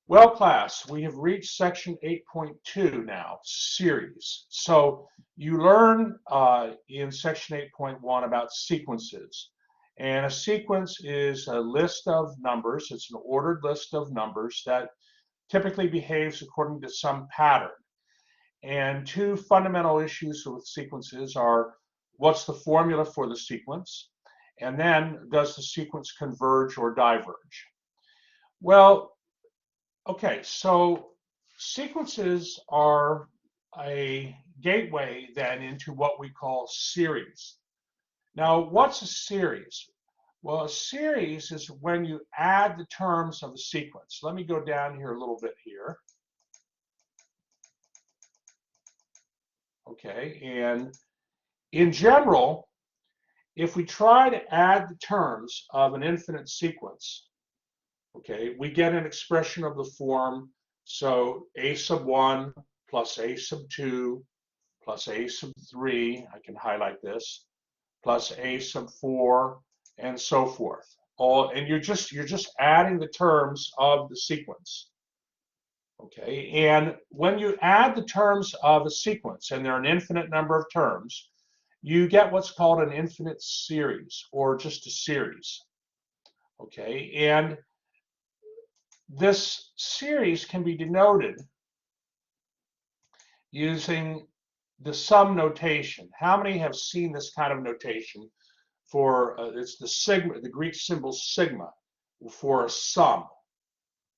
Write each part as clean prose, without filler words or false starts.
Well, class, we have reached section 8.2 now, series. So you learn in section 8.1 about sequences. And a sequence is a list of numbers. It's an ordered list of numbers that typically behaves according to some pattern. And two fundamental issues with sequences are what's the formula for the sequence? And then does the sequence converge or diverge? Well, okay, so sequences are a gateway then into what we call series. Now, what's a series? Well, a series is when you add the terms of a sequence. Let me go down here a little bit here. Okay, and in general, if we try to add the terms of an infinite sequence, okay, we get an expression of the form, so a sub 1 plus a sub 2 plus a sub 3, I can highlight this, plus a sub 4, and so forth. And you're just adding the terms of the sequence. Okay, and when you add the terms of a sequence, and there are an infinite number of terms, you get what's called an infinite series, or just a series. Okay, and this series can be denoted using the sum notation. How many have seen this kind of notation for, it's the sigma, the Greek symbol sigma, for a sum?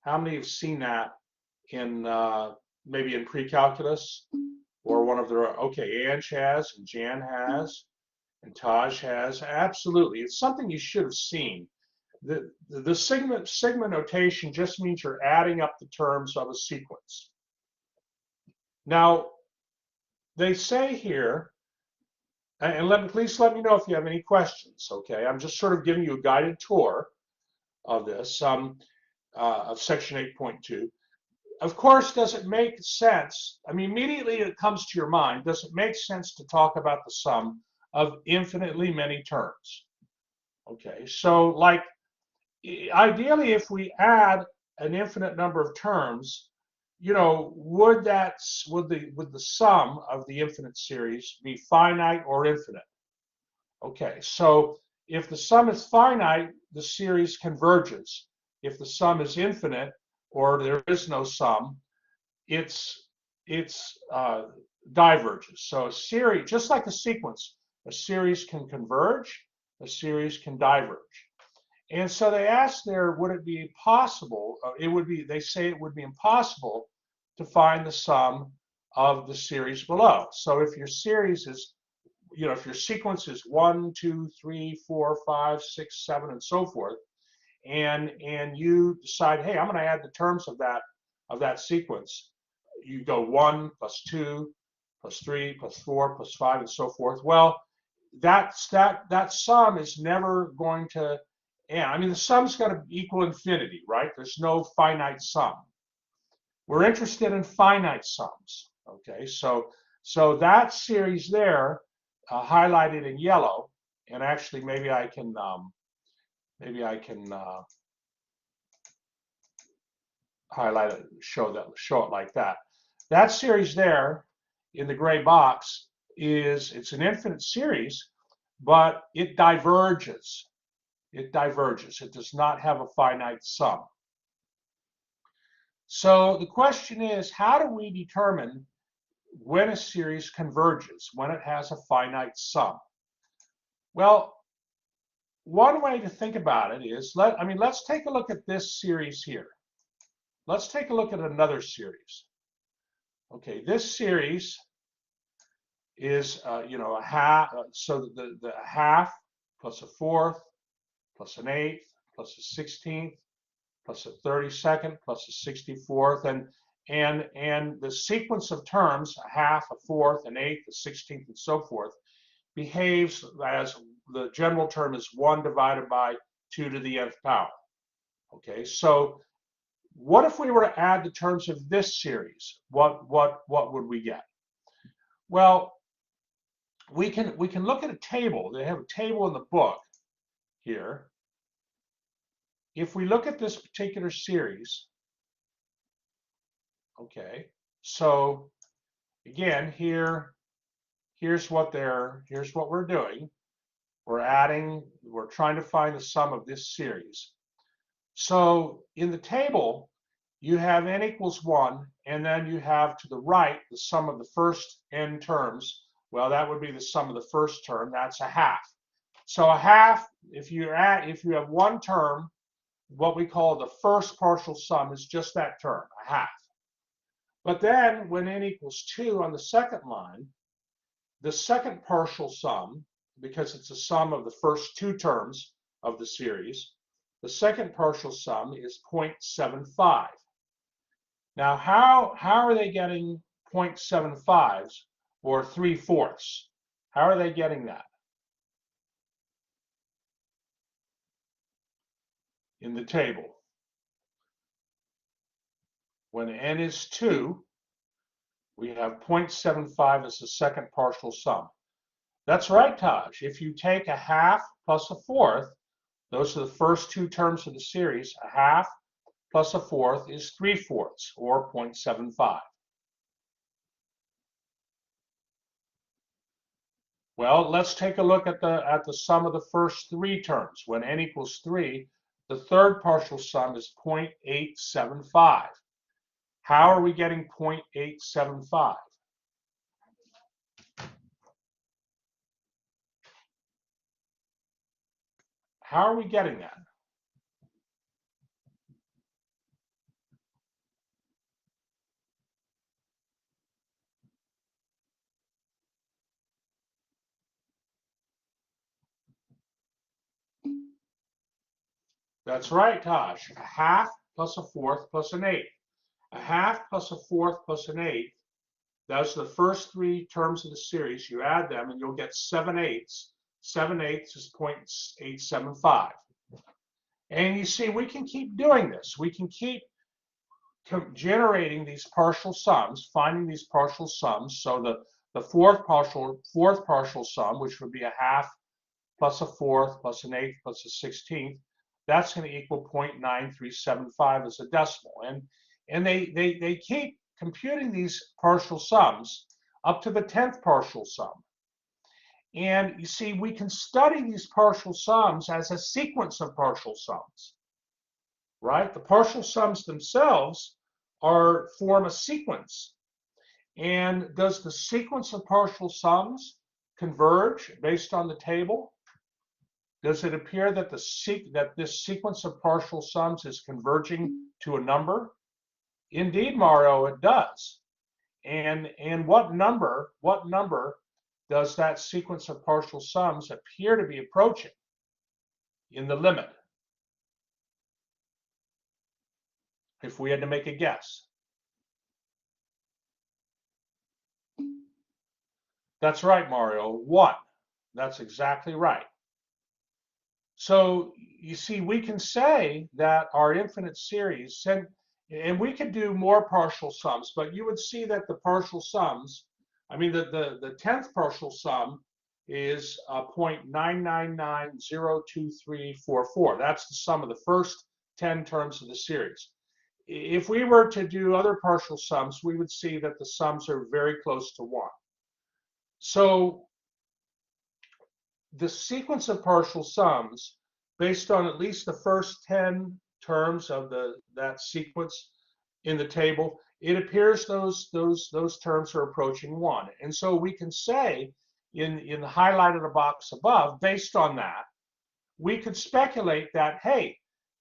How many have seen that in, maybe in pre-calculus or one of their, okay, Ange has, and Jan has, and Taj has, absolutely. It's something you should have seen. The sigma notation just means you're adding up the terms of a sequence. Now, they say here, and please let me know if you have any questions, okay? I'm just sort of giving you a guided tour of this, of section 8.2. Of course, does it make sense? I mean, immediately it comes to your mind, does it make sense to talk about the sum of infinitely many terms? Okay, so like, ideally, if we add an infinite number of terms, you know, would the sum of the infinite series be finite or infinite? Okay, so if the sum is finite, the series converges. If the sum is infinite, or there is no sum, it's diverges. So a series, just like a sequence, a series can converge, a series can diverge. And so they asked there, would it be possible? They say it would be impossible to find the sum of the series below. So if your series is, you know, if your sequence is 1, 2, 3, 4, 5, 6, 7, and so forth, and you decide, hey, I'm going to add the terms of that sequence. You go 1 plus 2 plus 3 plus 4 plus 5 and so forth. Well, that sum is never going to end. I mean, the sum's got to equal infinity, right? There's no finite sum. We're interested in finite sums. Okay, so that series there, highlighted in yellow, and actually maybe I can highlight it, show it like that. That series there in the gray box it's an infinite series, but it diverges. It diverges. It does not have a finite sum. So the question is, how do we determine when a series converges, when it has a finite sum? Well, one way to think about it is, let's take a look at this series here. Let's take a look at another series. Okay, this series is, you know, a half, so the half plus a fourth plus an eighth plus a 16th plus a 32nd plus a 64th, and the sequence of terms, a half, a fourth, an eighth, a 16th, and so forth, behaves as the general term is 1 divided by 2 to the nth power. Okay, so what if we were to add the terms of this series? What would we get? Well, we can look at a table. They have a table in the book here. If we look at this particular series, Okay, so again, here's what we're doing. We're trying to find the sum of this series. So in the table, you have n equals 1, and then you have to the right the sum of the first n terms. Well, that would be the sum of the first term. That's a half. So a half, if you have one term, what we call the first partial sum is just that term, a half. But then when n equals 2 on the second line, the second partial sum, because it's a sum of the first two terms of the series, the second partial sum is 0.75. Now, how are they getting 0.75s or 3/4? How are they getting that? In the table. When n is 2, we have 0.75 as the second partial sum. That's right, Taj. If you take a half plus a fourth, those are the first two terms of the series, a half plus a fourth is 3/4, or 0.75. Well, let's take a look at the sum of the first three terms. When n equals 3, the third partial sum is 0.875. How are we getting 0.875? How are we getting that? That's right, Tosh. A half plus a fourth plus an eighth. A half plus a fourth plus an eighth. Those are the first three terms of the series. You add them and you'll get 7/8. 7/8 is 0.875. And you see, we can keep doing this. We can keep generating these partial sums, finding these partial sums. So the fourth partial sum, which would be a half plus a fourth plus an eighth plus a 16th, that's going to equal 0.9375 as a decimal. And they keep computing these partial sums up to the 10th partial sum. And you see, we can study these partial sums as a sequence of partial sums, right? The partial sums themselves form a sequence. And does the sequence of partial sums converge based on the table? Does it appear that this sequence of partial sums is converging to a number? Indeed, Mario, it does. And what number does that sequence of partial sums appear to be approaching in the limit? If we had to make a guess. That's right, Mario, 1. That's exactly right. So you see, we can say that our infinite series, and we could do more partial sums, but you would see that the partial sums, I mean, the 10th partial sum is 0.9990344. That's the sum of the first 10 terms of the series. If we were to do other partial sums, we would see that the sums are very close to 1. So the sequence of partial sums, based on at least the first 10 terms of that sequence in the table, it appears those terms are approaching 1. And so we can say in the highlighted box above, based on that, we could speculate that, hey,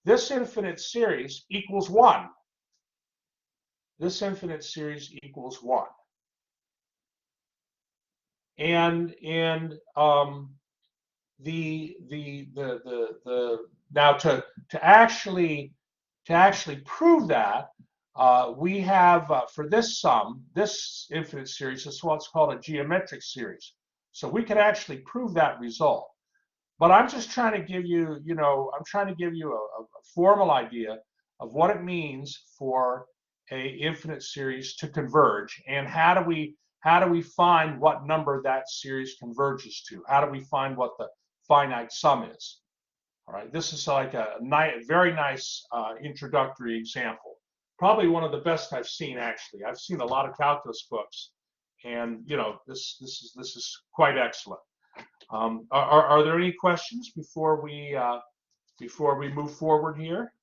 this infinite series equals 1. This infinite series equals 1. And now to actually prove that, we have for this sum, this infinite series, is what's called a geometric series. So we could actually prove that result. But I'm just trying to give you, I'm trying to give you a formal idea of what it means for a infinite series to converge, and how do we find what number that series converges to? How do we find what the finite sum is? All right, this is like a very nice introductory example probably one of the best I've seen, actually. I've seen a lot of calculus books, and this is quite excellent. Are there any questions before we move forward here?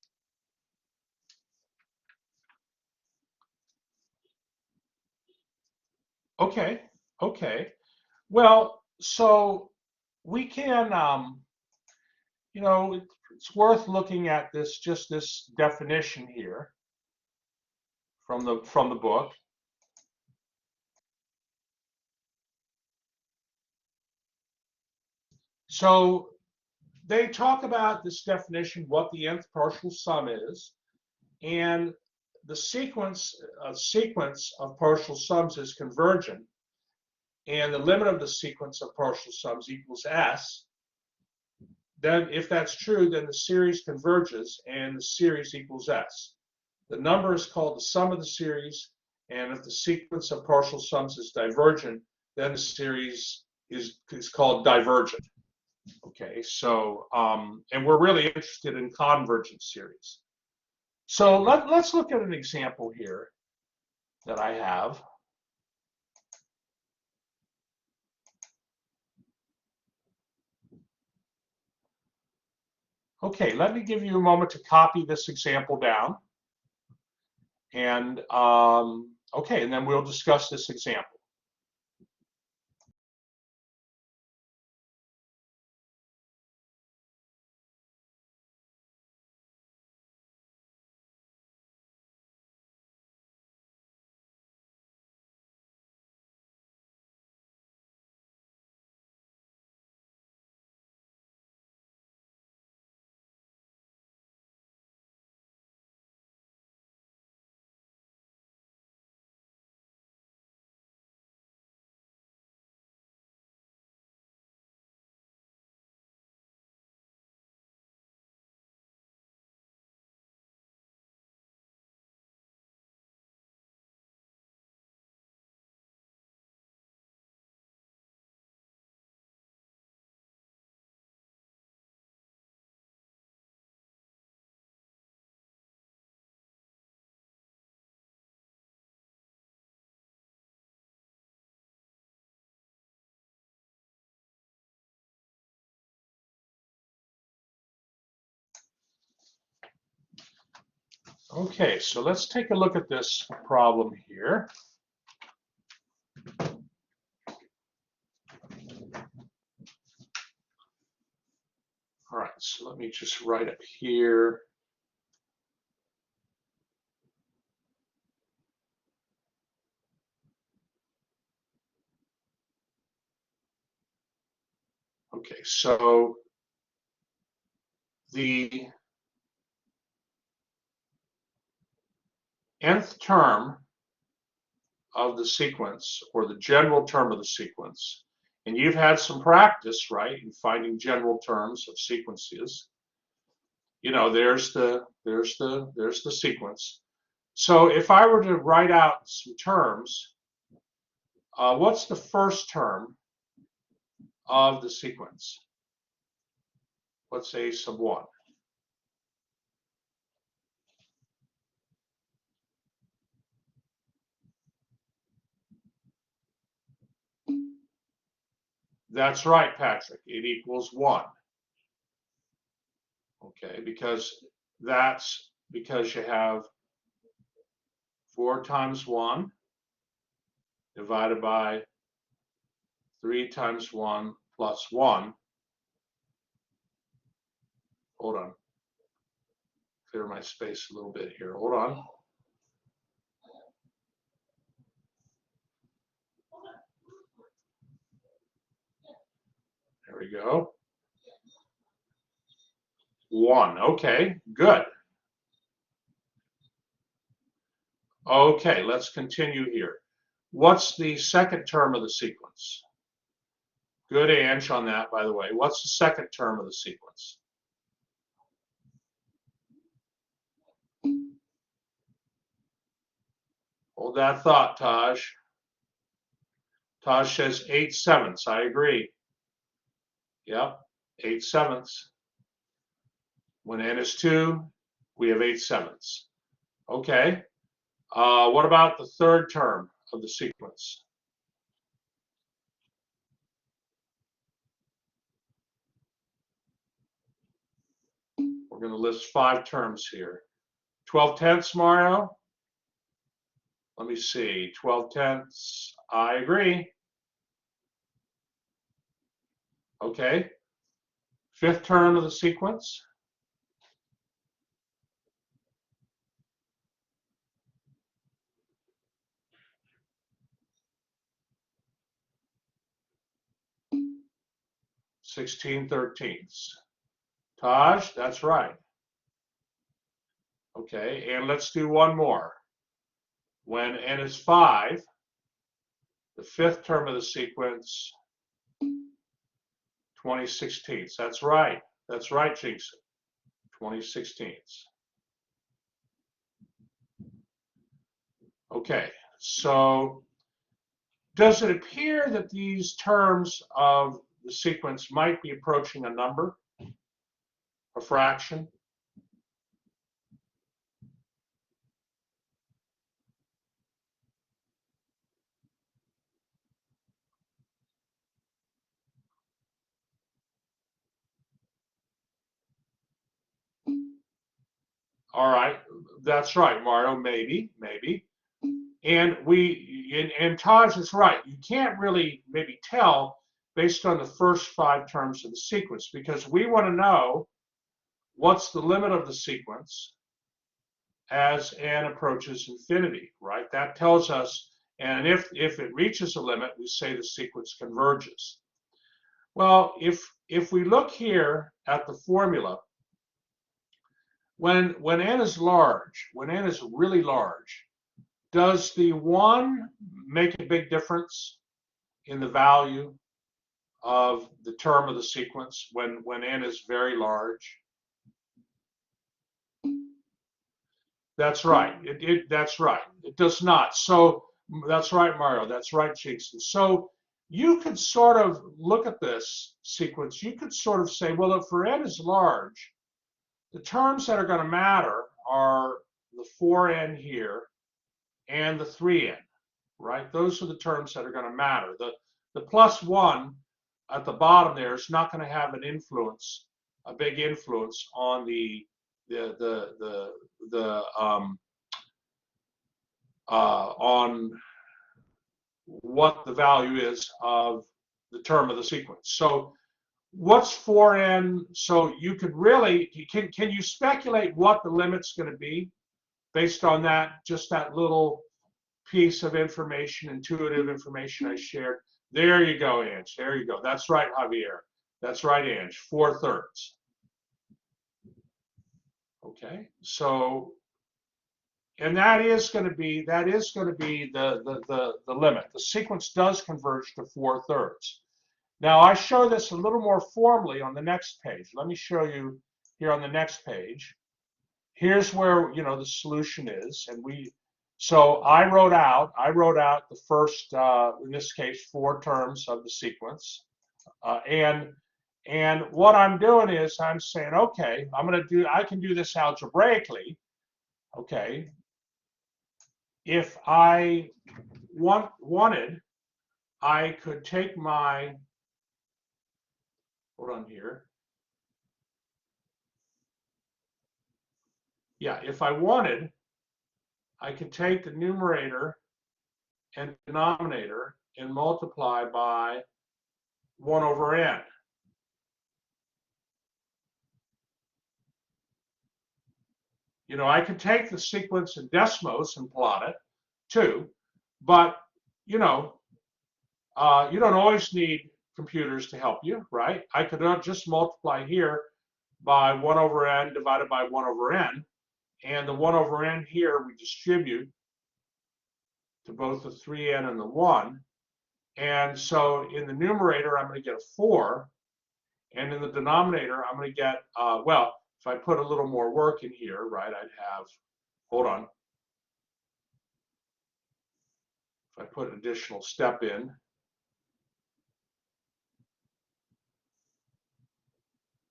Okay, okay. Well, so we can, it's worth looking at this definition here from the book. So they talk about this definition, what the nth partial sum is, and the sequence of partial sums is convergent, and the limit of the sequence of partial sums equals S. Then if that's true, then the series converges and the series equals S. The number is called the sum of the series, and if the sequence of partial sums is divergent, then the series is called divergent. Okay, so and we're really interested in convergent series. So let's look at an example here that I have. Okay, let me give you a moment to copy this example down. And okay, and then we'll discuss this example. Okay, so let's take a look at this problem here. All right, so let me just write up here. Okay, so the nth term of the sequence, or the general term of the sequence, and you've had some practice, right, in finding general terms of sequences. There's the sequence. So if I were to write out some terms, what's the first term of the sequence? Let's say sub 1. That's right, Patrick. It equals 1. Okay, because you have 4 times 1 divided by 3 times 1 plus 1. Hold on. Clear my space a little bit here. Hold on. There we go. 1. Okay, good. Okay, let's continue here. What's the second term of the sequence? Good, Ange, on that, by the way. What's the second term of the sequence? Hold that thought, Taj. Taj says 8/7. I agree. Yep, 8/7. When n is 2, we have 8/7. Okay. What about the third term of the sequence? We're going to list 5 terms here. 12 tenths, Mario? Let me see. 12 tenths. I agree. Okay. Fifth term of the sequence. Sixteen thirteenths. Taj, that's right. Okay, and let's do one more. When n is 5, the fifth term of the sequence, 20 sixteenths. That's right. That's right, Jason. 20 sixteenths. Okay, so does it appear that these terms of the sequence might be approaching a number, a fraction? All right, that's right, Mario, maybe. And Taj is right. You can't really maybe tell based on the first 5 terms of the sequence because we want to know what's the limit of the sequence as n approaches infinity, right? That tells us, and if it reaches a limit, we say the sequence converges. Well, if we look here at the formula, when n is large, when n is really large, does the 1 make a big difference in the value of the term of the sequence when n is very large? That's right. That's right. It does not. So that's right, Mario. That's right, Jason. So you could sort of look at this sequence. You could sort of say, well, if for n is large, the terms that are going to matter are the 4n here and the 3n, right? Those are the terms that are going to matter. The plus 1 at the bottom there is not going to have an influence, a big influence on on what the value is of the term of the sequence. So what's 4n? So you could really, can you speculate what the limit's going to be based on that, just that little piece of information, intuitive information I shared? There you go, Ange. There you go. That's right, Javier. That's right, Ange. 4/3. Okay. So, and that is going to be the limit. The sequence does converge to 4/3. Now I show this a little more formally on the next page. Let me show you here on the next page. Here's where the solution is, and so I wrote out the first in this case 4 terms of the sequence, and what I'm doing is I'm saying, okay, I can do this algebraically. Okay, if I wanted, I could take my, hold on here. Yeah, if I wanted, I could take the numerator and denominator and multiply by 1 over n. I could take the sequence in Desmos and plot it too, but you don't always need computers to help you, right? I could just multiply here by 1 over n divided by 1 over n, and the 1 over n here we distribute to both the 3n and the 1, and so in the numerator I'm going to get a 4, and in the denominator I'm going to get, well, if I put a little more work in here, right, I'd have, hold on, if I put an additional step in,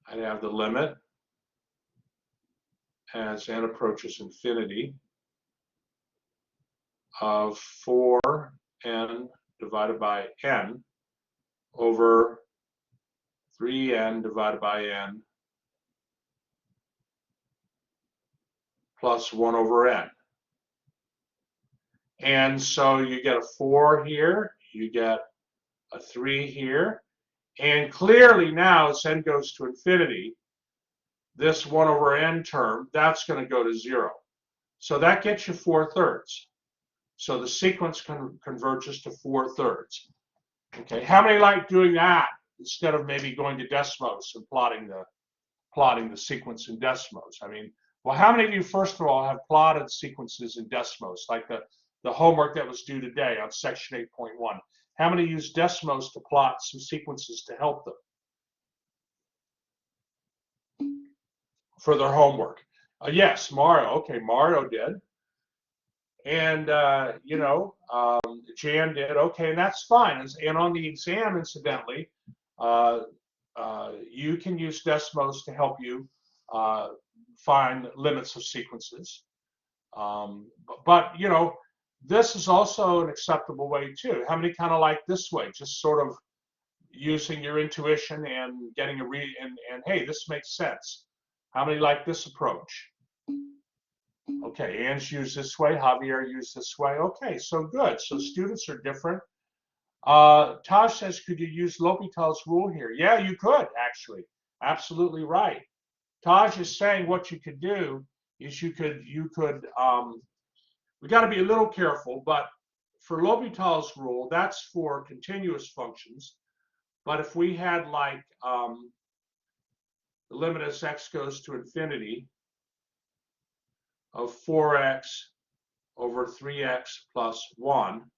I'd have the limit as n approaches infinity of 4n divided by n over 3n divided by n plus 1 over n. And so you get a 4 here, you get a 3 here, and clearly now as n goes to infinity, this 1 over n term, that's going to go to 0. So that gets you 4/3. So the sequence converges to 4/3. Okay, how many like doing that instead of maybe going to Desmos and plotting the sequence in Desmos? I mean, well, how many of you, first of all, have plotted sequences in Desmos, like the homework that was due today on section 8.1? How many use Desmos to plot some sequences to help them for their homework? Yes, Mario. Okay, Mario did. And, Jan did. Okay, and that's fine. And on the exam, incidentally, you can use Desmos to help you find limits of sequences. But, this is also an acceptable way too. How many kind of like this way, just sort of using your intuition and getting a read and hey, this makes sense. How many like this approach? Okay, Anne's used this way, Javier used this way. Okay, so good. So students are different. Taj says, could you use L'Hopital's rule here? Yeah, you could actually. Absolutely right. Taj is saying what you could do is you could we got to be a little careful, but for L'Hopital's rule, that's for continuous functions. But if we had like the limit as x goes to infinity of 4x over 3x plus 1,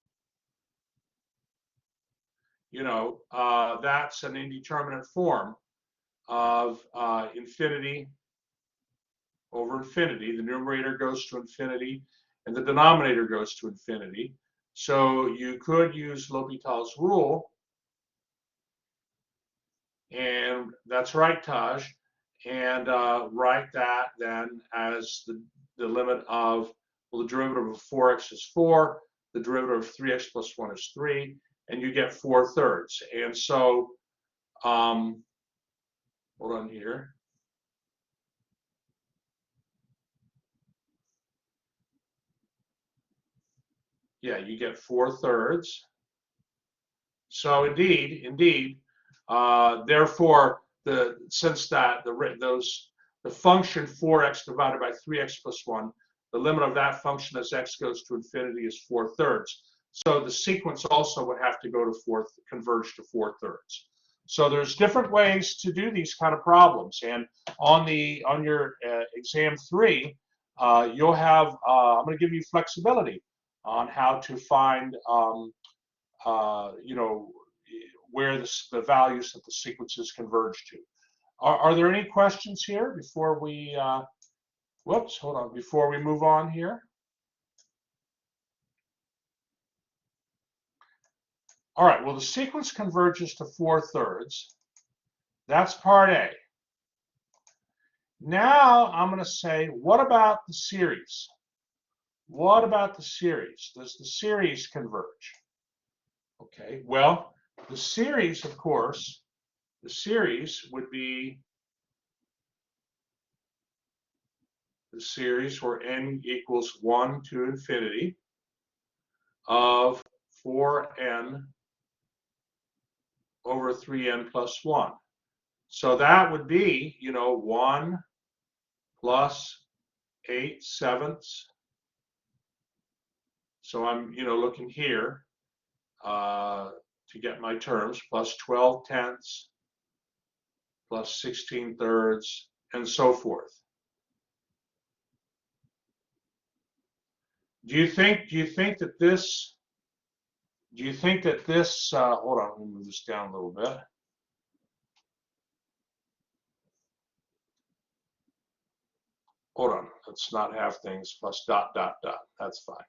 that's an indeterminate form of infinity over infinity. The numerator goes to infinity and the denominator goes to infinity. So you could use L'Hopital's rule, and that's right, Taj, and write that then as the limit of, well, the derivative of 4x is 4, the derivative of 3x plus 1 is 3, and you get 4/3. And so, hold on here. Yeah, you get 4/3. So indeed, therefore, since that the function 4x divided by 3x plus 1, the limit of that function as x goes to infinity is 4/3. So the sequence also would have to go to converge to 4/3. So there's different ways to do these kind of problems, and on your exam 3, you'll have I'm going to give you flexibility on how to find where the values that the sequences converge to. Are there any questions here before we, before we move on here? All right, well, the sequence converges to 4/3. That's part A. Now I'm going to say, what about the series? What about the series? Does the series converge? Okay, well, the series, of course, the series would be the series where n equals 1 to infinity of 4n over 3n plus 1. So that would be, 1 plus 8/7. So I'm, looking here to get my terms, plus 12/10 plus 16/3, and so forth. Do you think that this, hold on, let me move this down a little bit. Hold on, let's not have things plus dot, dot, dot. That's fine.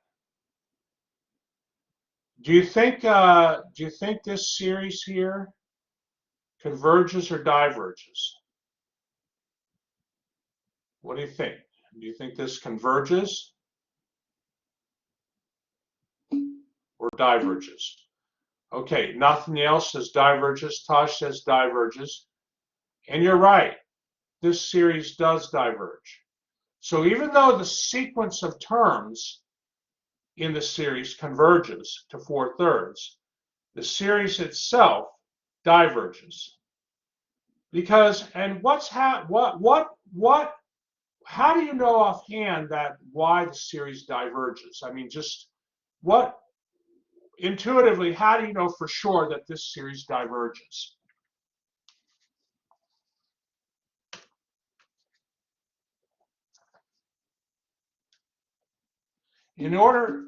Do you think this series here converges or diverges? What do you think? Do you think this converges? diverges. Okay, nothing else says diverges. Tosh says diverges. And you're right, this series does diverge. So even though the sequence of terms in the series converges to 4/3, the series itself diverges. Because, and how do you know offhand that why the series diverges? I mean, just what, intuitively, how do you know for sure that this series diverges? In order,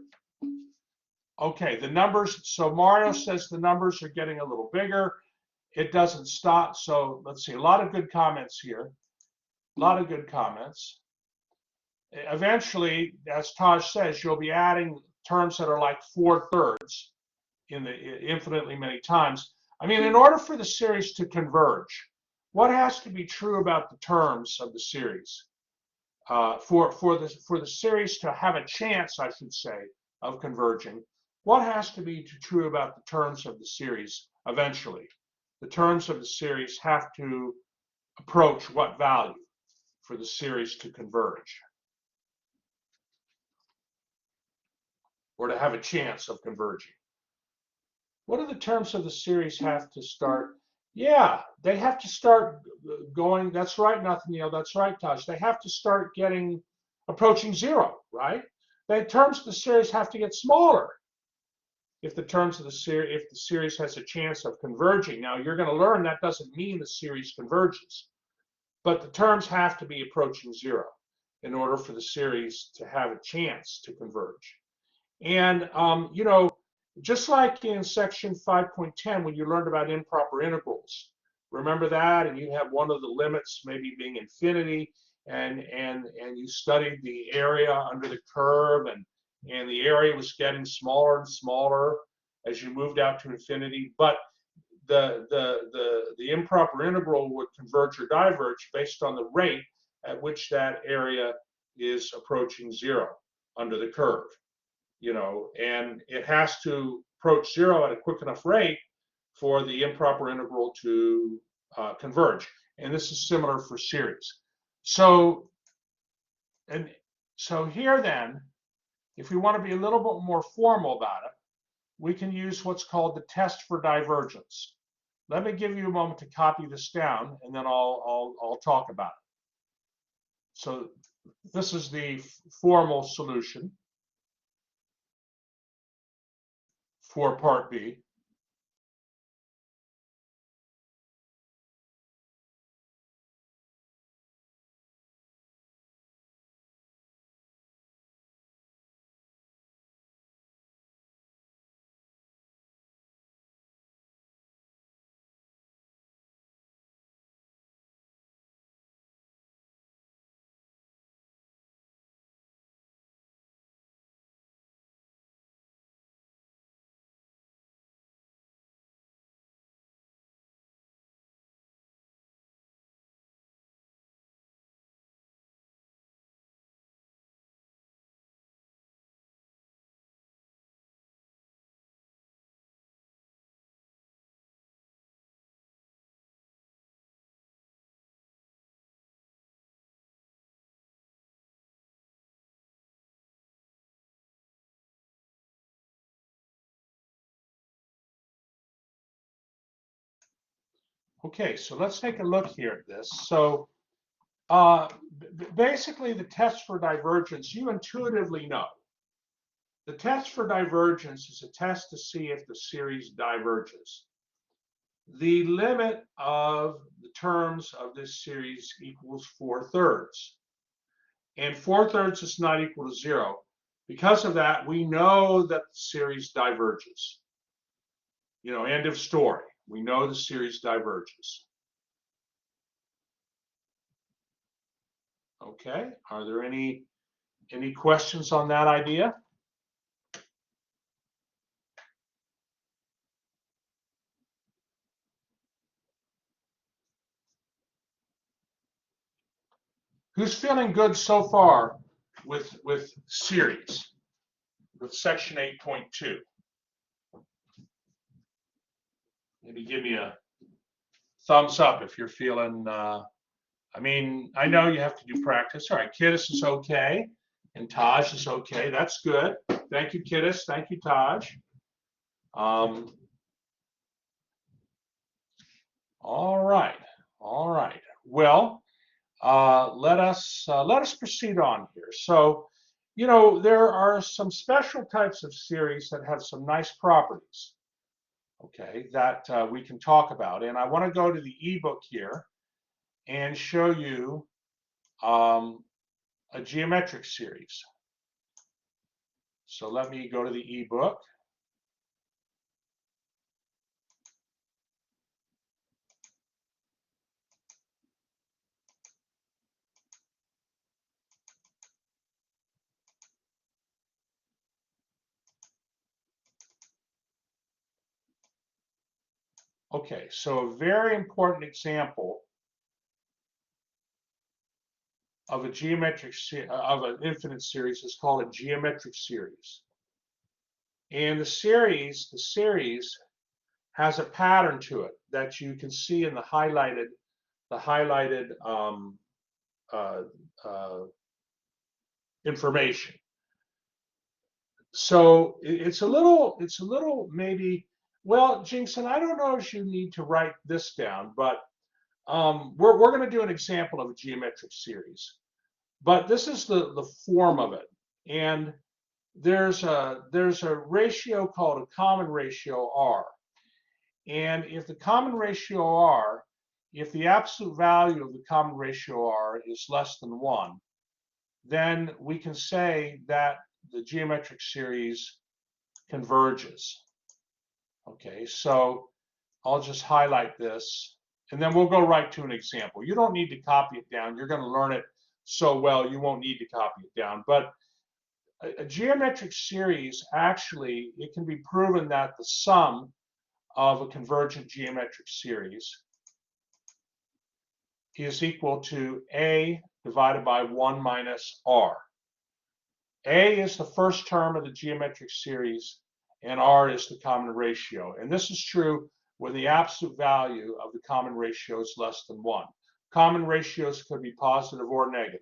okay, the numbers, so Mario says the numbers are getting a little bigger. It doesn't stop. So let's see, a lot of good comments here. A lot of good comments. Eventually, as Taj says, you'll be adding terms that are like 4/3 in the infinitely many times. I mean, in order for the series to converge, what has to be true about the terms of the series? For the series to have a chance, I should say, of converging, what has to be true about the terms of the series eventually? The terms of the series have to approach what value for the series to converge, or to have a chance of converging? What do the terms of the series have to start? Yeah, they have to start going. That's right, Nathaniel. That's right, Tosh. They have to start approaching zero, right? The terms of the series have to get smaller if the series has a chance of converging. Now, you're going to learn that doesn't mean the series converges, but the terms have to be approaching zero in order for the series to have a chance to converge. And, just like in section 5.10, when you learned about improper integrals, remember that? And you have one of the limits maybe being infinity, and you studied the area under the curve, and the area was getting smaller and smaller as you moved out to infinity. But the improper integral would converge or diverge based on the rate at which that area is approaching zero under the curve. And it has to approach zero at a quick enough rate for the improper integral to converge. And this is similar for series. So here then, if we want to be a little bit more formal about it, we can use what's called the test for divergence. Let me give you a moment to copy this down, and then I'll talk about it. So this is the formal solution for part B. Okay, so let's take a look here at this. So basically, the test for divergence, you intuitively know. The test for divergence is a test to see if the series diverges. The limit of the terms of this series equals 4/3. And 4/3 is not equal to zero. Because of that, we know that the series diverges. End of story. We know the series diverges. Okay, are there any questions on that idea? Who's feeling good so far with series, with section 8.2? Maybe give me a thumbs up if you're feeling, I mean, I know you have to do practice. All right, Kiddis is okay, and Taj is okay. That's good. Thank you, Kiddis. Thank you, Taj. Um, all right, all right. Well, let us proceed on here. So, you know, there are some special types of series that have some nice properties, okay, that we can talk about. And I want to go to the ebook here and show you um, a geometric series. So let me go to the ebook. Okay, so a very important example of a geometric of an infinite series is called a geometric series. And the series has a pattern to it that you can see in the highlighted uh, uh, information. So it's a little maybe, well, Jinxon, I don't know if you need to write this down, but we're going to do an example of a geometric series. But this is the form of it. And there's a ratio called a common ratio R. And if the common ratio R, if the absolute value of the common ratio R is less than 1, then we can say that the geometric series converges. Okay, so I'll just highlight this, and then we'll go right to an example. You don't need to copy it down. You're going to learn it so well, you won't need to copy it down. But a geometric series, actually, it can be proven that the sum of a convergent geometric series is equal to A divided by 1 minus R. A is the first term of the geometric series, and R is the common ratio. And this is true when the absolute value of the common ratio is less than 1. Common ratios could be positive or negative.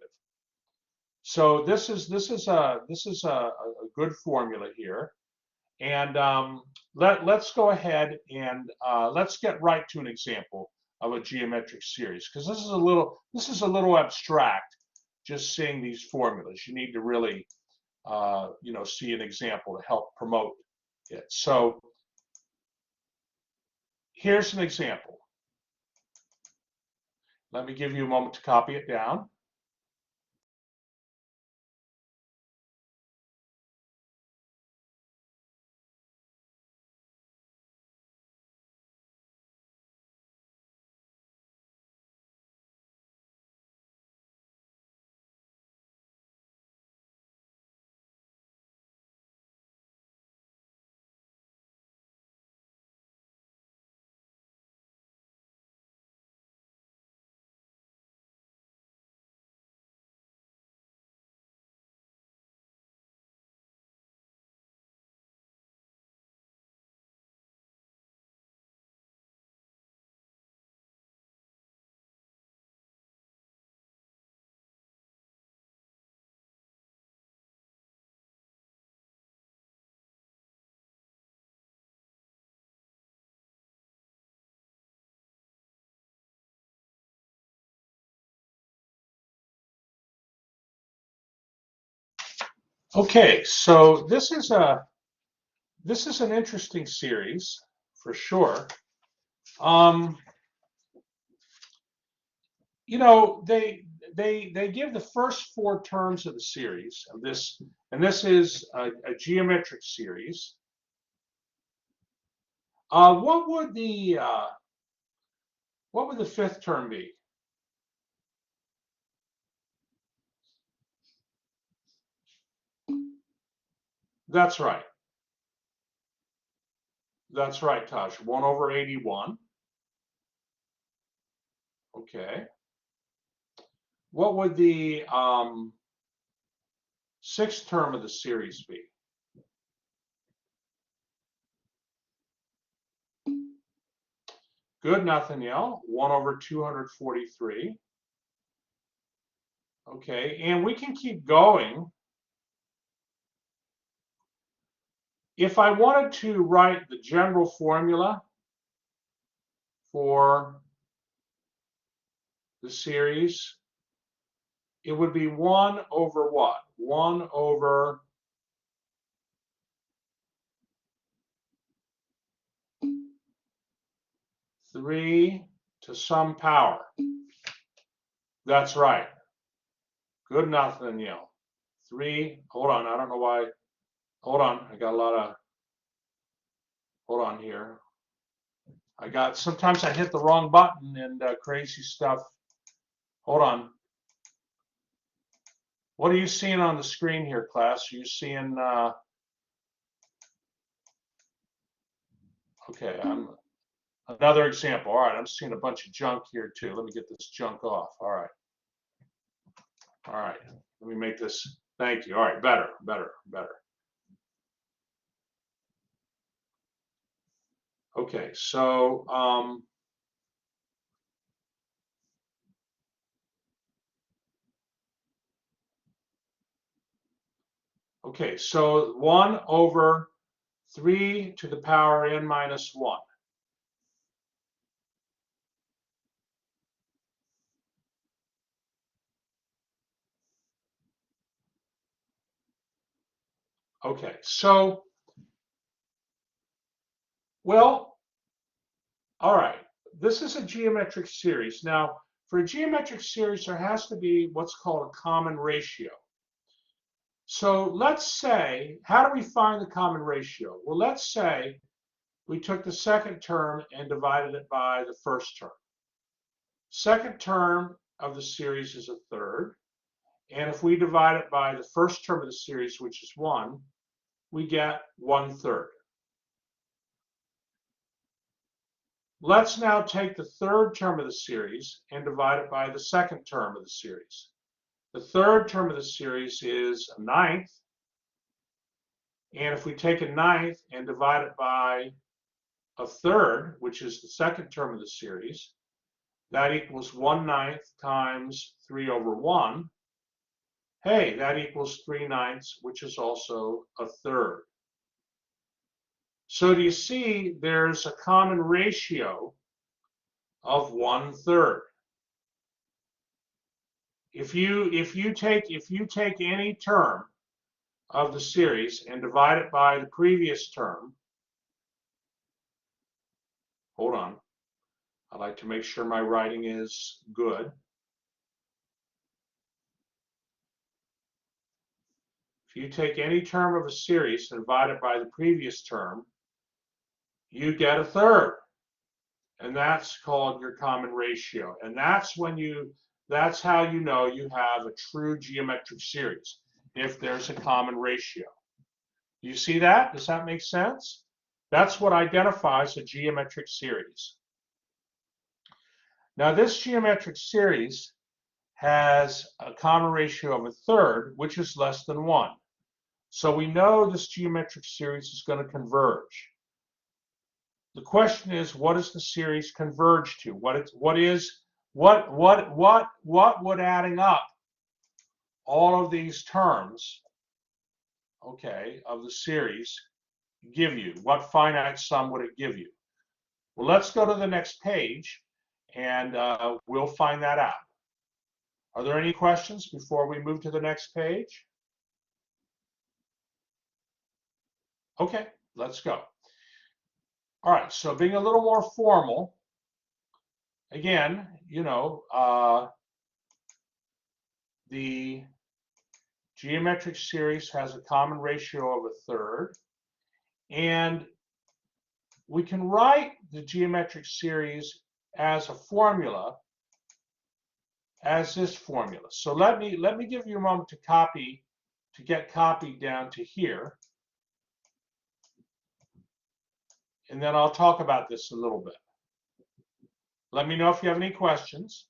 So this is a good formula here. And let's go ahead and let's get right to an example of a geometric series, because this is a little abstract. Just seeing these formulas, you need to really you know, see an example to help promote it. So here's an example. Let me give you a moment to copy it down. Okay, so this is an interesting series for sure. Um, you know, they give the first 4 terms of the series of this, and this is a geometric series. What would the 5th term be? That's right. That's right, Taj. 1 over 81. Okay. What would the 6th term of the series be? Good, Nathaniel. 1 over 243. Okay, and we can keep going. If I wanted to write the general formula for the series, it would be 1 over what? 1 over 3 to some power. That's right. Good, Nathaniel. 3, hold on, I don't know why. Hold on, I got a lot of, hold on here. Sometimes I hit the wrong button and crazy stuff. Hold on. What are you seeing on the screen here, class? Are you seeing, okay, another example. All right, I'm seeing a bunch of junk here too. Let me get this junk off. All right. All right, let me make this, thank you. All right, better. Okay, so, okay, so 1 over 3 to the power n minus 1. Okay, so, well, all right, this is a geometric series. Now, for a geometric series, there has to be what's called a common ratio. So let's say, how do we find the common ratio? Well, let's say we took the second term and divided it by the first term. Second term of the series is a third. And if we divide it by the first term of the series, which is 1, we get 1/3. Let's now take the third term of the series and divide it by the second term of the series. The third term of the series is a 9th. And if we take a 9th and divide it by a third, which is the second term of the series, that equals 1/9 times 3 over 1. Hey, that equals 3/9, which is also a third. So do you see there's a common ratio of 1/3? If you take any term of the series and divide it by the previous term, hold on, I like to make sure my writing is good. If you take any term of a series and divide it by the previous term, you get a third. And that's called your common ratio. And that's how you know you have a true geometric series, if there's a common ratio. You see that? Does that make sense? That's what identifies a geometric series. Now, this geometric series has a common ratio of a third, which is less than 1. So we know this geometric series is going to converge. The question is, what does the series converge to? What would adding up all of these terms, okay, of the series give you? What finite sum would it give you? Well, let's go to the next page and we'll find that out. Are there any questions before we move to the next page? Okay, let's go. All right, so being a little more formal, again, you know, the geometric series has a common ratio of a third, and we can write the geometric series as a formula, as this formula. So let me give you a moment to get copied down to here, and then I'll talk about this a little bit. Let me know if you have any questions.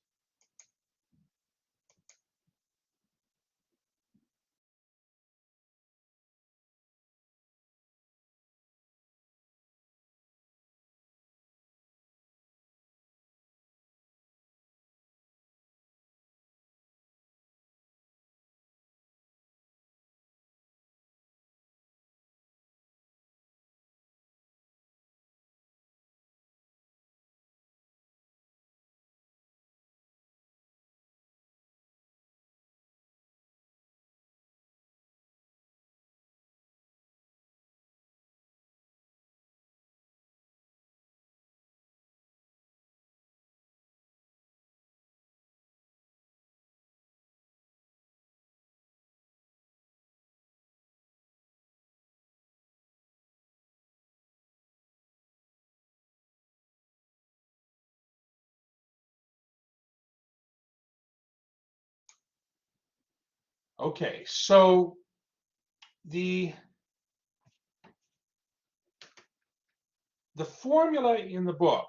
Okay, so the formula in the book,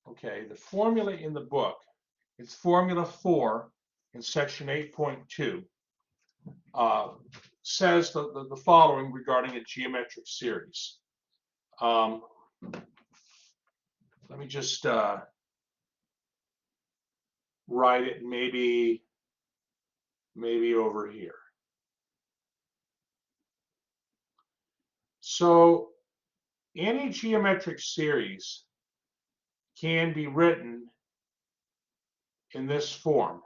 okay, the formula in the book, it's formula 4 in section 8.2, says the following regarding a geometric series. Let me just write it maybe over here. So any geometric series can be written in this form,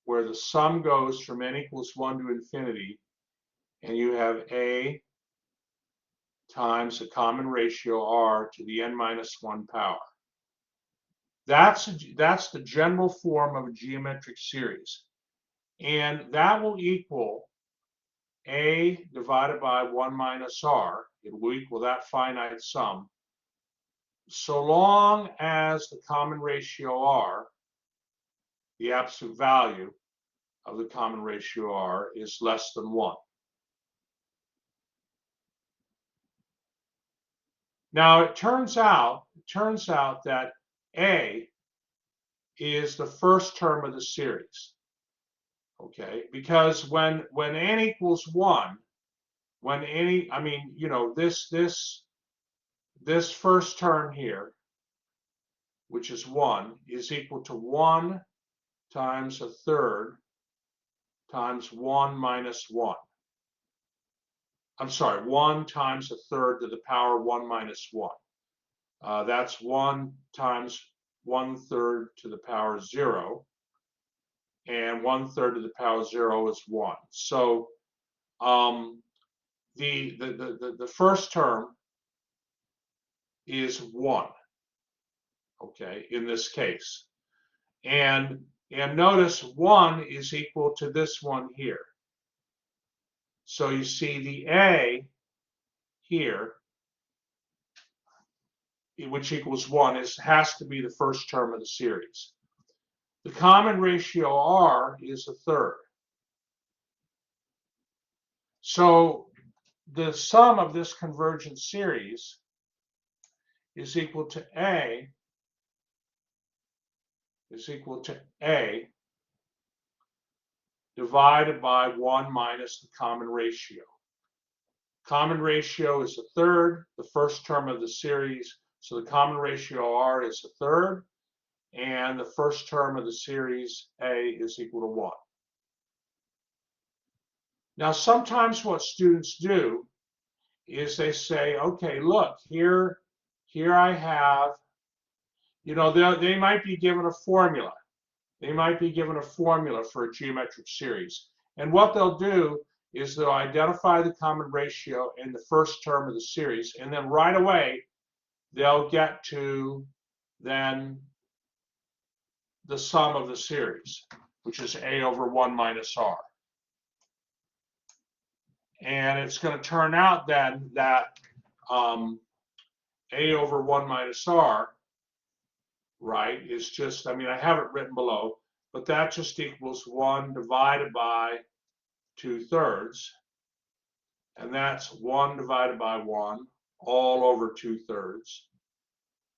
where the sum goes from n equals 1 to infinity, and you have a times a common ratio r to the n minus 1 power. That's the general form of a geometric series. And that will equal a divided by 1 minus r. It will equal that finite sum, so long as the common ratio r, the absolute value of the common ratio r, is less than 1. Now it turns out that a is the first term of the series. Okay, because when n equals 1, when any, I mean, you know, this first term here, which is 1, is equal to 1 times a third times 1 minus 1. I'm sorry, 1 times a third to the power 1 minus 1. That's 1 times 1/3 to the power 0. And 1/3 to the power 0 is 1. So the first term is 1, okay, in this case. And notice 1 is equal to this one here. So you see the a here, which equals 1, has to be the first term of the series. The common ratio r is a third. So the sum of this convergent series is equal to a divided by 1 minus the common ratio. Common ratio is a third, the first term of the series, so the common ratio r is a third, and the first term of the series a is equal to 1. Now sometimes what students do is they say, okay, look, here I have, you know, they might be given a formula. They might be given a formula for a geometric series. And what they'll do is they'll identify the common ratio in the first term of the series, and then right away they'll get to then the sum of the series, which is a over 1 minus r. And it's going to turn out then that a over 1 minus r, right, is just, I mean, I have it written below, but that just equals 1 divided by 2/3, and that's 1 divided by 1 all over 2/3,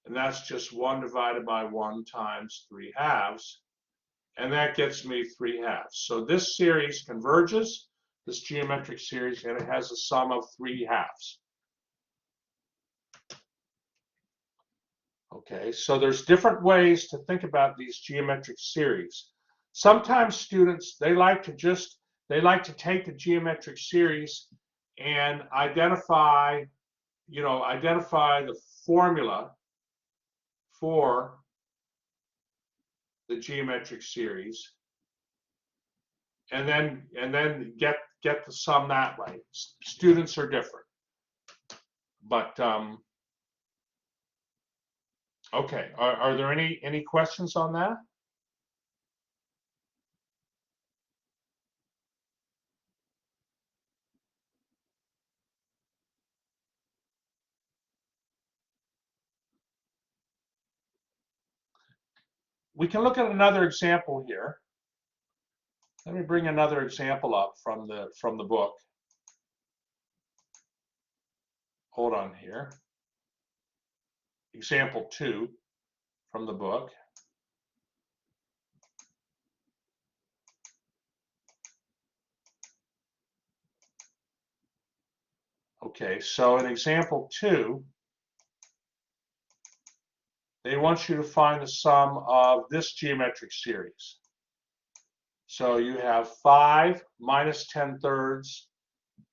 and that's just 1 divided by 1 times 3/2, and that gets me 3/2. So this series converges, this geometric series, and it has a sum of 3/2. Okay, so there's different ways to think about these geometric series. Sometimes students, they like to take the geometric series and identify the formula for the geometric series, and then get the sum that way. Students are different, but okay. Are there any questions on that? We can look at another example here. Let me bring another example up from the book. Hold on here. Example 2 from the book. Okay, so in example 2, they want you to find the sum of this geometric series. So you have 5 minus 10/3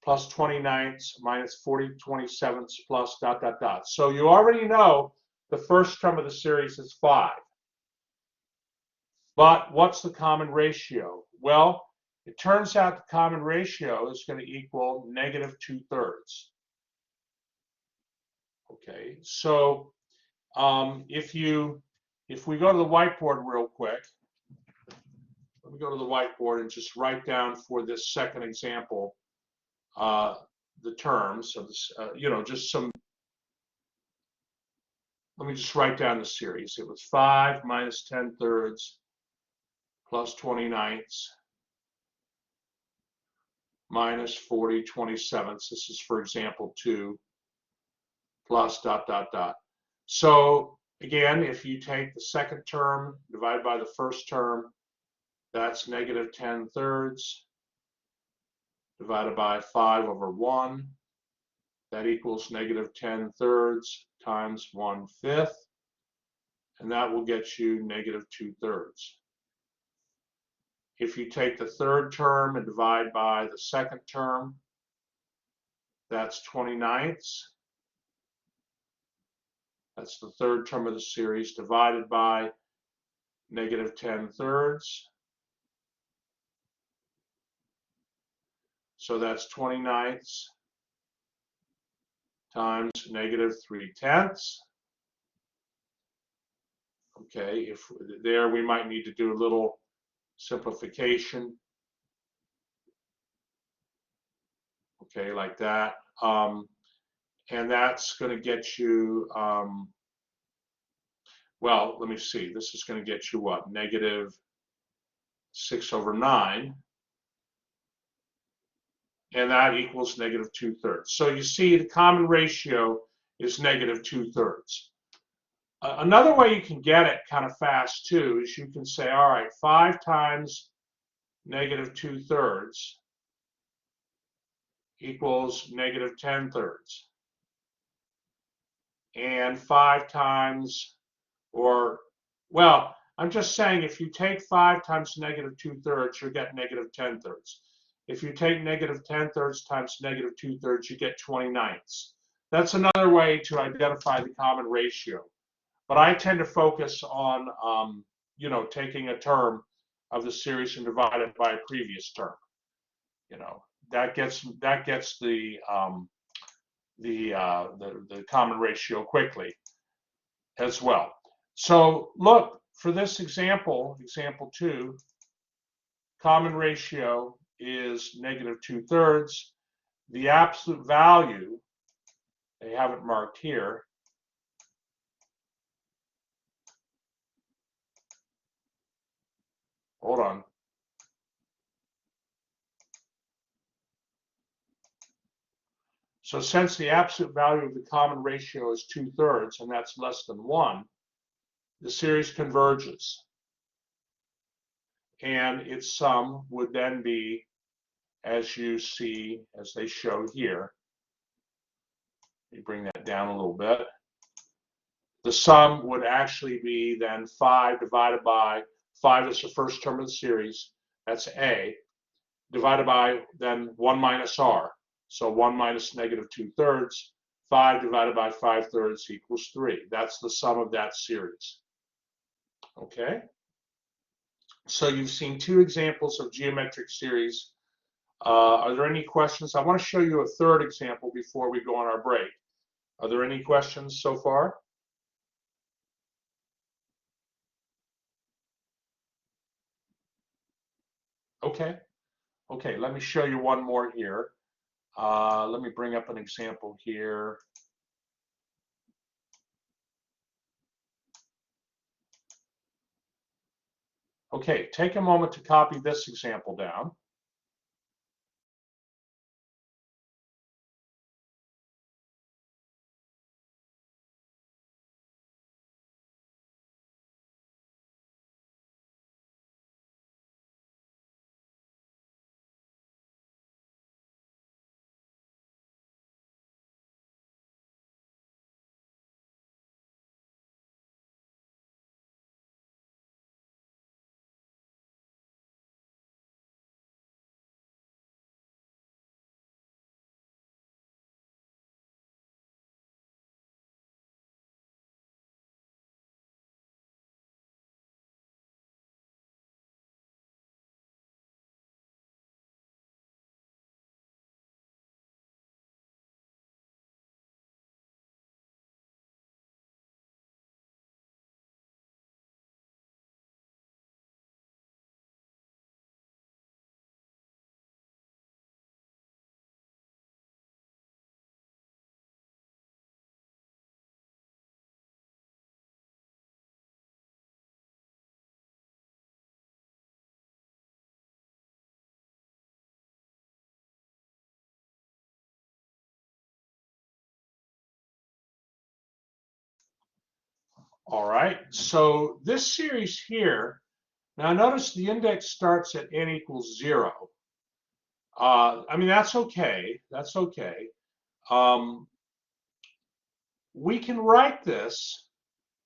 plus 29ths minus 40/27ths plus dot, dot, dot. So you already know the first term of the series is 5. But what's the common ratio? Well, it turns out the common ratio is going to equal negative 2/3. Okay, so if we go to the whiteboard real quick, let me go to the whiteboard and just write down for this second example the terms of this, just some. Let me just write down the series. It was 5 minus 10/3 plus 29ths minus 40/27ths. This is for example 2 plus dot, dot, dot. So again, if you take the second term divided by the first term, that's negative 10/3 divided by 5/1. That equals negative 10/3 times 1/5. And that will get you negative 2/3. If you take the third term and divide by the second term, that's 29ths. That's the third term of the series divided by negative 10/3. So that's 29ths times negative 3/10. Okay, if there we might need to do a little simplification. Okay, like that. And that's going to get you, well, let me see. This is going to get you what? Negative 6/9. And that equals negative 2/3. So you see the common ratio is negative 2/3. Another way you can get it kind of fast too is you can say, all right, 5 times negative 2/3 equals negative 10/3. And 5 times, or, well, I'm just saying if you take 5 times negative 2/3, you get negative 10/3. If you take negative 10/3 times negative 2/3, you get 29ths. That's another way to identify the common ratio. But I tend to focus on, taking a term of the series and divide it by a previous term. That gets the common ratio quickly as well. So look, for this example, example 2, common ratio is negative 2/3. The absolute value, they have it marked here, hold on. So since the absolute value of the common ratio is 2/3, and that's less than 1, the series converges. And its sum would then be, as you see, as they show here, let me bring that down a little bit. The sum would actually be then 5 divided by, 5 is the first term of the series, that's A, divided by then 1 minus R. So 1 minus negative 2/3, 5 divided by 5/3 equals 3. That's the sum of that series. Okay? So you've seen 2 examples of geometric series. Are there any questions? I want to show you a third example before we go on our break. Are there any questions so far? Okay. Okay, let me show you one more here. Let me bring up an example here. Okay, take a moment to copy this example down. All right, so this series here, now notice the index starts at n equals 0. I mean, that's okay. That's okay. Um, we can write this.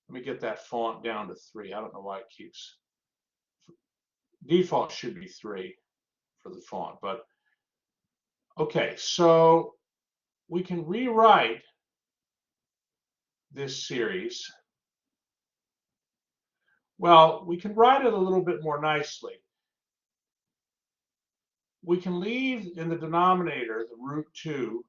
Let me get that font down to 3. I don't know why it keeps. Default should be 3 for the font, but okay. So we can rewrite this series. Well, we can write it a little bit more nicely. We can leave in the denominator the root 2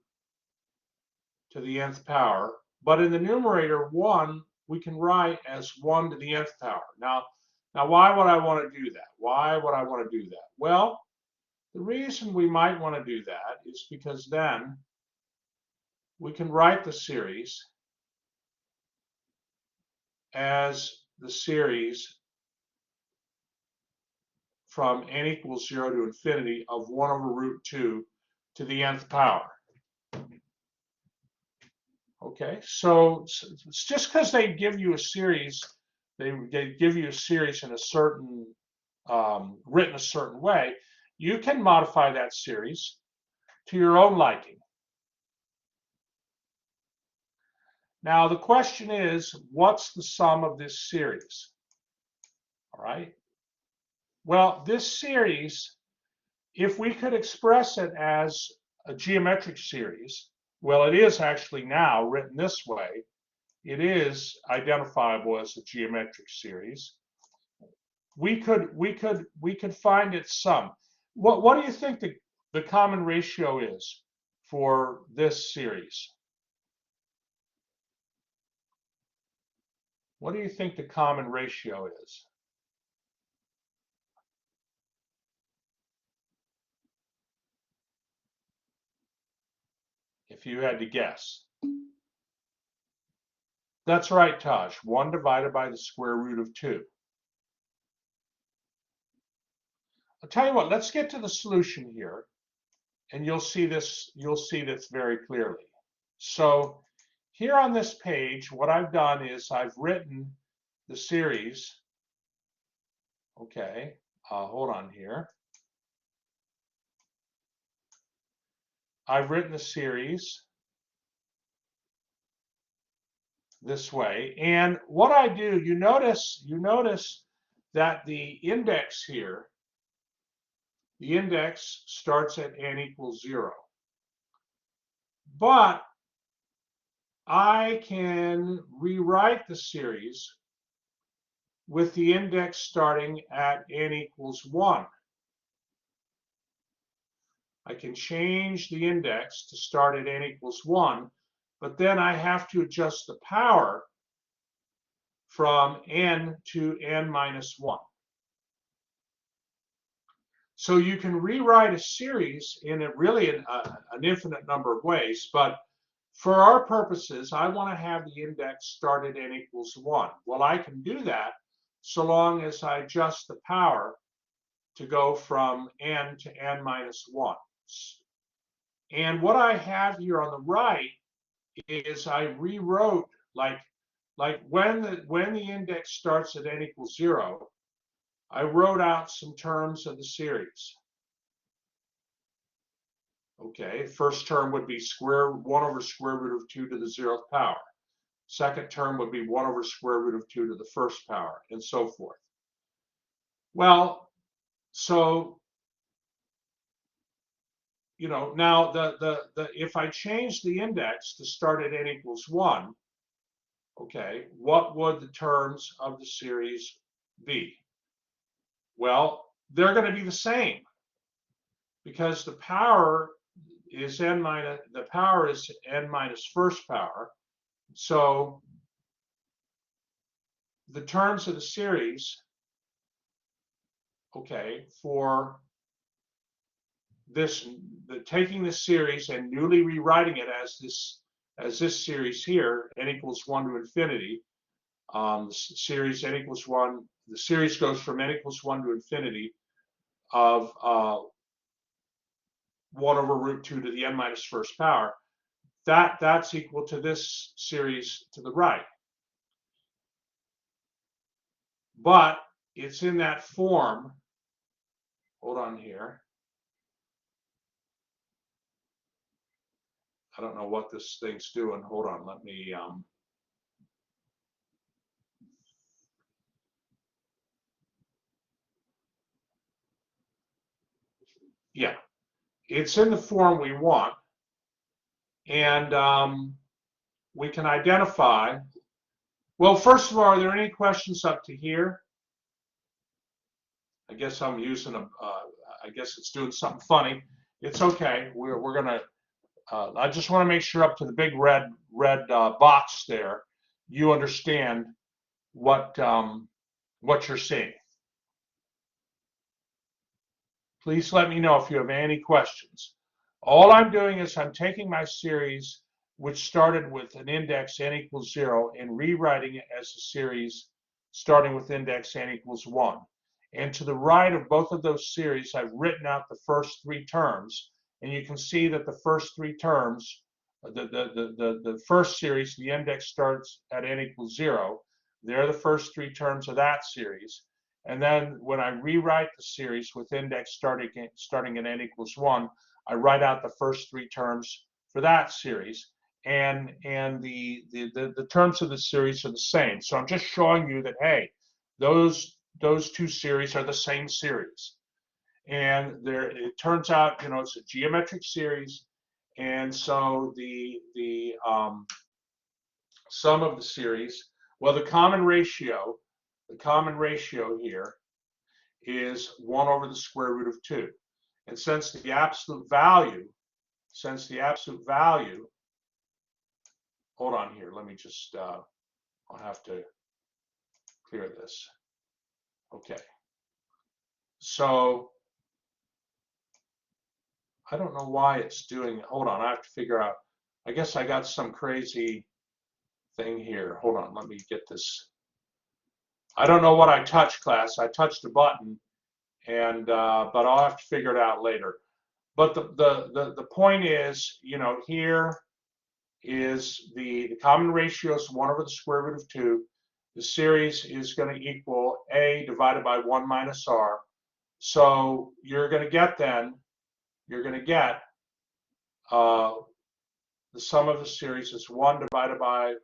to the nth power, but in the numerator 1, we can write as 1 to the nth power. Now why would I want to do that? Why would I want to do that? Well, the reason we might want to do that is because then we can write the series as the series from n equals 0 to infinity of 1 over root 2 to the nth power. Okay, so it's just because they give you a series, they give you a series in a certain, written a certain way, you can modify that series to your own liking. Now the question is, what's the sum of this series? All right. Well, this series, if we could express it as a geometric series, well, it is actually now written this way. It is identifiable as a geometric series. We could find its sum. What do you think the common ratio is for this series? What do you think the common ratio is? If you had to guess. That's right, Taj. 1 divided by the square root of 2. I'll tell you what, let's get to the solution here, and you'll see this very clearly. So here on this page, what I've done is I've written the series. Okay, hold on here. I've written the series this way, and what I do, you notice that the index here, the index starts at n equals 0. But I can rewrite the series with the index starting at n equals 1. I can change the index to start at n equals 1, but then I have to adjust the power from n to n minus 1. So you can rewrite a series in an infinite number of ways, but for our purposes, I want to have the index start at n equals 1. Well, I can do that so long as I adjust the power to go from n to n minus 1. And what I have here on the right is I rewrote like when the index starts at n equals 0, I wrote out some terms of the series. Okay, first term would be 1 over square root of 2 to the 0th power. Second term would be 1 over square root of 2 to the 1st power, and so forth. Well, so now if I change the index to start at n equals 1, okay, what would the terms of the series be? Well, they're going to be the same because the power is n minus first power. So the terms of the series, okay, for this, taking this series and newly rewriting it as this series here, n equals 1 to infinity. The series n equals 1. The series goes from n equals 1 to infinity of 1 over root 2 to the n minus first power. That's equal to this series to the right. But it's in that form. Hold on here. I don't know what this thing's doing. Hold on, let me yeah, it's in the form we want, and we can identify. Well, first of all, are there any questions up to here? I guess I'm using I guess it's doing something funny. It's okay. We're gonna. I just want to make sure up to the big red box there, you understand what you're seeing. Please let me know if you have any questions. All I'm doing is I'm taking my series, which started with an index n equals 0, and rewriting it as a series starting with index n equals 1. And to the right of both of those series, I've written out the first 3 terms. And you can see that the first 3 terms, the first series, the index starts at n equals 0. They're the first 3 terms of that series. And then when I rewrite the series with index starting at n equals 1, I write out the first 3 terms for that series. And the terms of the series are the same. So I'm just showing you that, hey, those 2 series are the same series. And it turns out, it's a geometric series. And so the sum of the series, well, the common ratio here is 1 over the square root of 2. And since the absolute value, hold on here, let me just, I'll have to clear this. Okay. So I don't know why it's doing, hold on, I have to figure out, I guess I got some crazy thing here. Hold on, let me get this. I don't know what I touched, class. I touched a button, and but I'll have to figure it out later. But the point is, here is the common ratio is 1 over the square root of 2. The series is going to equal a divided by 1 minus r. So you're going to get the sum of the series is 1 divided by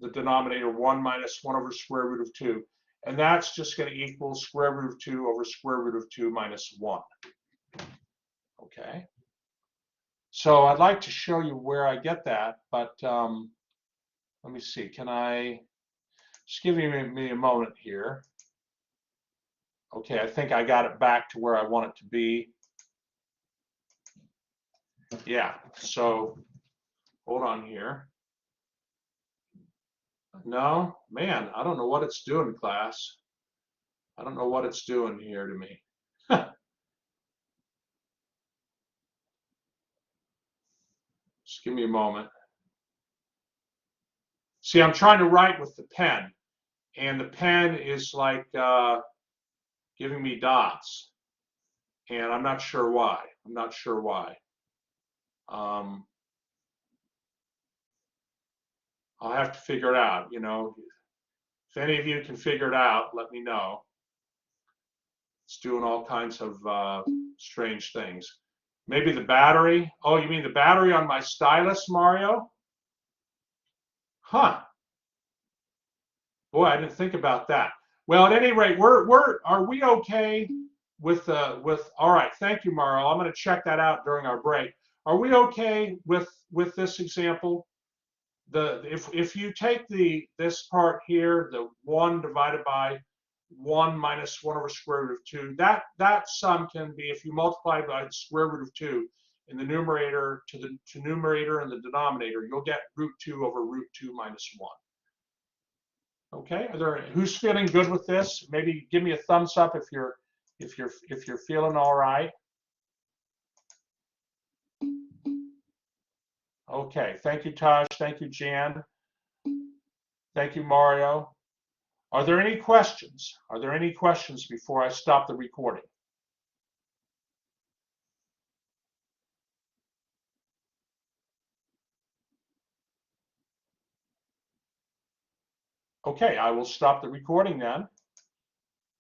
the denominator 1 minus 1 over square root of 2. And that's just going to equal square root of 2 over square root of 2 minus 1. Okay. So I'd like to show you where I get that, but let me see. Can I just give me a moment here? Okay, I think I got it back to where I want it to be. Yeah, so hold on here. No, man, I don't know what it's doing, class. I don't know what it's doing here to me. Just give me a moment. See, I'm trying to write with the pen, and the pen is like giving me dots, and I'm not sure why. I'm not sure why. I'll have to figure it out. You know, if any of you can figure it out, let me know. It's doing all kinds of strange things. Maybe the battery. Oh, you mean the battery on my stylus, Mario? Huh. Boy, I didn't think about that. Well, at any rate, are we okay with all right, thank you, Mario. I'm going to check that out during our break. Are we okay with this example? If you take this part here, the 1 divided by 1 minus 1 over square root of 2, that sum can be, if you multiply by the square root of 2 in the numerator to the numerator and the denominator, you'll get root 2 over root 2 minus 1. Okay, who's feeling good with this? Maybe give me a thumbs up if you're feeling all right. Okay, thank you, Taj. Thank you, Jan. Thank you, Mario. Are there any questions? Are there any questions before I stop the recording? Okay, I will stop the recording then.